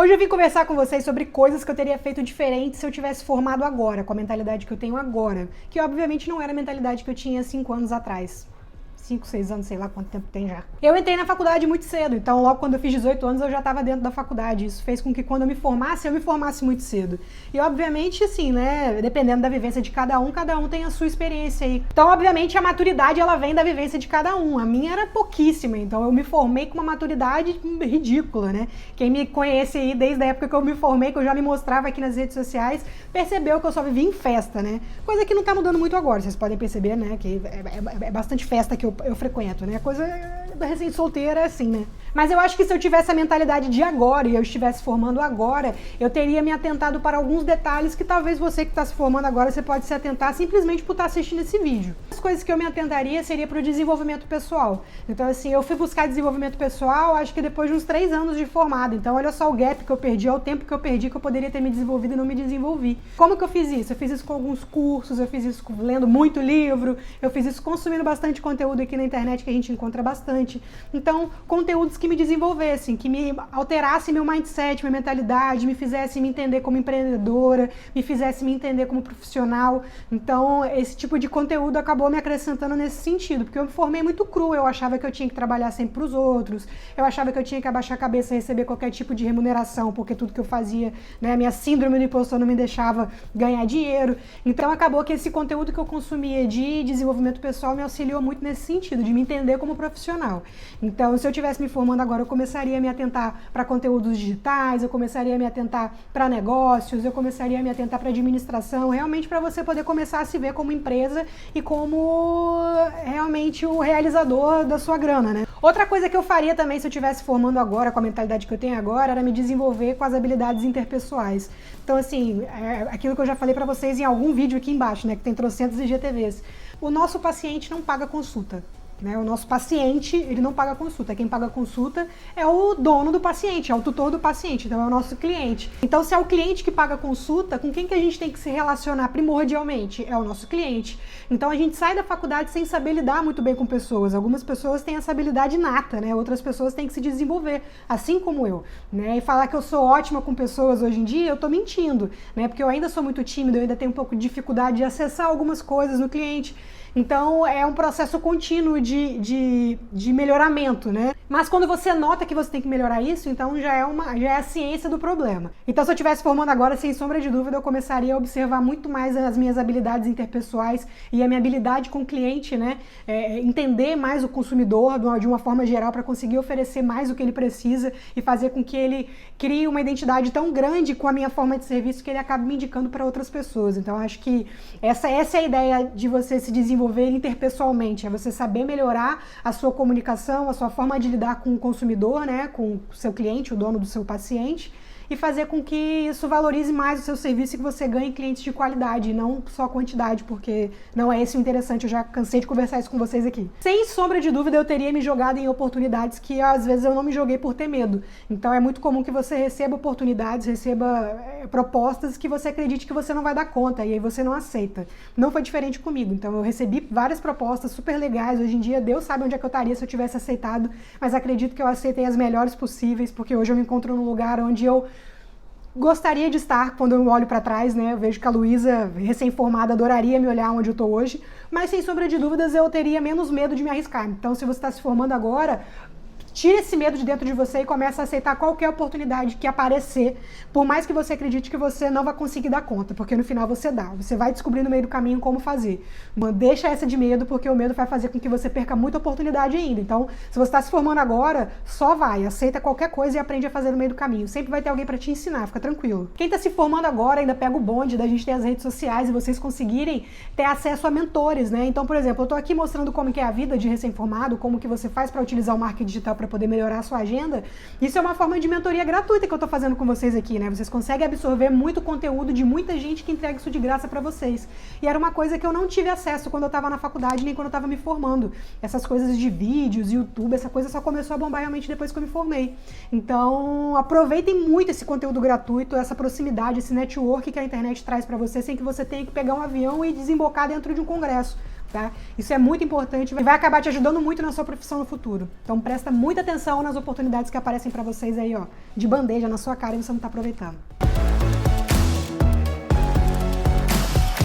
Hoje eu vim conversar com vocês sobre coisas que eu teria feito diferente se eu tivesse formado agora, com a mentalidade que eu tenho agora, que obviamente não era a mentalidade que eu tinha 5 anos atrás. 5, 6 anos, sei lá quanto tempo tem já. Eu entrei na faculdade muito cedo, então logo quando eu fiz 18 anos eu já estava dentro da faculdade. Isso fez com que quando eu me formasse muito cedo. E obviamente, assim, né, dependendo da vivência de cada um tem a sua experiência aí. Então, obviamente, a maturidade, ela vem da vivência de cada um. A minha era pouquíssima, então eu me formei com uma maturidade ridícula, né? Quem me conhece aí desde a época que eu me formei, que eu já me mostrava aqui nas redes sociais, percebeu que eu só vivia em festa, né? Coisa que não tá mudando muito agora, vocês podem perceber, né, que é bastante festa que eu frequento, né? A coisa da recém-solteira é assim, né? Mas eu acho que se eu tivesse a mentalidade de agora e eu estivesse formando agora, eu teria me atentado para alguns detalhes que talvez você que está se formando agora, você pode se atentar simplesmente por estar assistindo esse vídeo. As coisas que eu me atentaria seria para o desenvolvimento pessoal. Então, assim, eu fui buscar desenvolvimento pessoal, acho que depois de uns 3 anos de formado. Então, olha só o gap que eu perdi, olha o tempo que eu perdi que eu poderia ter me desenvolvido e não me desenvolvi. Como que eu fiz isso? Eu fiz isso com alguns cursos, eu fiz isso lendo muito livro, eu fiz isso consumindo bastante conteúdo aqui na internet que a gente encontra bastante. Então, conteúdos que me desenvolvessem, que me alterassem meu mindset, minha mentalidade, me fizessem me entender como empreendedora, me fizessem me entender como profissional. Então, esse tipo de conteúdo acabou me acrescentando nesse sentido, porque eu me formei muito cru, eu achava que eu tinha que trabalhar sempre para os outros, eu achava que eu tinha que abaixar a cabeça e receber qualquer tipo de remuneração, porque tudo que eu fazia, né, minha síndrome do impostor não me deixava ganhar dinheiro. Então, acabou que esse conteúdo que eu consumia de desenvolvimento pessoal me auxiliou muito nesse sentido, de me entender como profissional. Então, se eu tivesse me formando agora, eu começaria a me atentar para conteúdos digitais, eu começaria a me atentar para negócios, eu começaria a me atentar para administração, realmente para você poder começar a se ver como empresa e como realmente o realizador da sua grana, né? Outra coisa que eu faria também se eu estivesse formando agora, com a mentalidade que eu tenho agora, era me desenvolver com as habilidades interpessoais. Então, assim, aquilo que eu já falei para vocês em algum vídeo aqui embaixo, né, que tem trocentos IGTVs. O nosso paciente não paga consulta. Né? O nosso paciente, ele não paga consulta. Quem paga consulta é o dono do paciente, é o tutor do paciente, então é o nosso cliente. Então, se é o cliente que paga consulta, com quem que a gente tem que se relacionar primordialmente? É o nosso cliente. Então, a gente sai da faculdade sem saber lidar muito bem com pessoas. Algumas pessoas têm essa habilidade inata, né? Outras pessoas têm que se desenvolver, assim como eu. Né? E falar que eu sou ótima com pessoas hoje em dia, eu tô mentindo, né? Porque eu ainda sou muito tímida, eu ainda tenho um pouco de dificuldade de acessar algumas coisas no cliente. Então, é um processo contínuo de melhoramento, né? Mas quando você nota que você tem que melhorar isso, então já é a ciência do problema. Então, se eu estivesse formando agora, sem sombra de dúvida, eu começaria a observar muito mais as minhas habilidades interpessoais e a minha habilidade com o cliente, né? Entender mais o consumidor de uma forma geral para conseguir oferecer mais o que ele precisa e fazer com que ele crie uma identidade tão grande com a minha forma de serviço que ele acabe me indicando para outras pessoas. Então, acho que essa é a ideia de você se desenvolver interpessoalmente, é você saber melhorar a sua comunicação, a sua forma de lidar com o consumidor, né, com o seu cliente, o dono do seu paciente, e fazer com que isso valorize mais o seu serviço e que você ganhe clientes de qualidade, e não só quantidade, porque não é esse o interessante, eu já cansei de conversar isso com vocês aqui. Sem sombra de dúvida, eu teria me jogado em oportunidades que às vezes eu não me joguei por ter medo. Então é muito comum que você receba oportunidades, receba propostas que você acredite que você não vai dar conta, e aí você não aceita. Não foi diferente comigo, então eu recebi várias propostas super legais, hoje em dia Deus sabe onde é que eu estaria se eu tivesse aceitado, mas acredito que eu aceitei as melhores possíveis, porque hoje eu me encontro num lugar onde eu gostaria de estar quando eu olho para trás, né? Eu vejo que a Luísa, recém-formada, adoraria me olhar onde eu tô hoje, mas sem sombra de dúvidas eu teria menos medo de me arriscar. Então, se você está se formando agora, tira esse medo de dentro de você e começa a aceitar qualquer oportunidade que aparecer, por mais que você acredite que você não vai conseguir dar conta, porque no final você dá. Você vai descobrir no meio do caminho como fazer. Deixa essa de medo, porque o medo vai fazer com que você perca muita oportunidade ainda. Então, se você está se formando agora, só vai, aceita qualquer coisa e aprende a fazer no meio do caminho. Sempre vai ter alguém para te ensinar, fica tranquilo. Quem está se formando agora ainda pega o bonde da gente ter as redes sociais e vocês conseguirem ter acesso a mentores, né? Então, por exemplo, eu estou aqui mostrando como que é a vida de recém-formado, como que você faz para utilizar o marketing digital para poder melhorar a sua agenda. Isso é uma forma de mentoria gratuita que eu tô fazendo com vocês aqui, né? Vocês conseguem absorver muito conteúdo de muita gente que entrega isso de graça para vocês. E era uma coisa que eu não tive acesso quando eu tava na faculdade, nem quando eu tava me formando. Essas coisas de vídeos, YouTube, essa coisa só começou a bombar realmente depois que eu me formei. Então, aproveitem muito esse conteúdo gratuito, essa proximidade, esse network que a internet traz para você, sem que você tenha que pegar um avião e desembocar dentro de um congresso. tá? Isso é muito importante e vai acabar te ajudando muito na sua profissão no futuro. Então presta muita atenção nas oportunidades que aparecem pra vocês aí, ó, de bandeja na sua cara e você não tá aproveitando.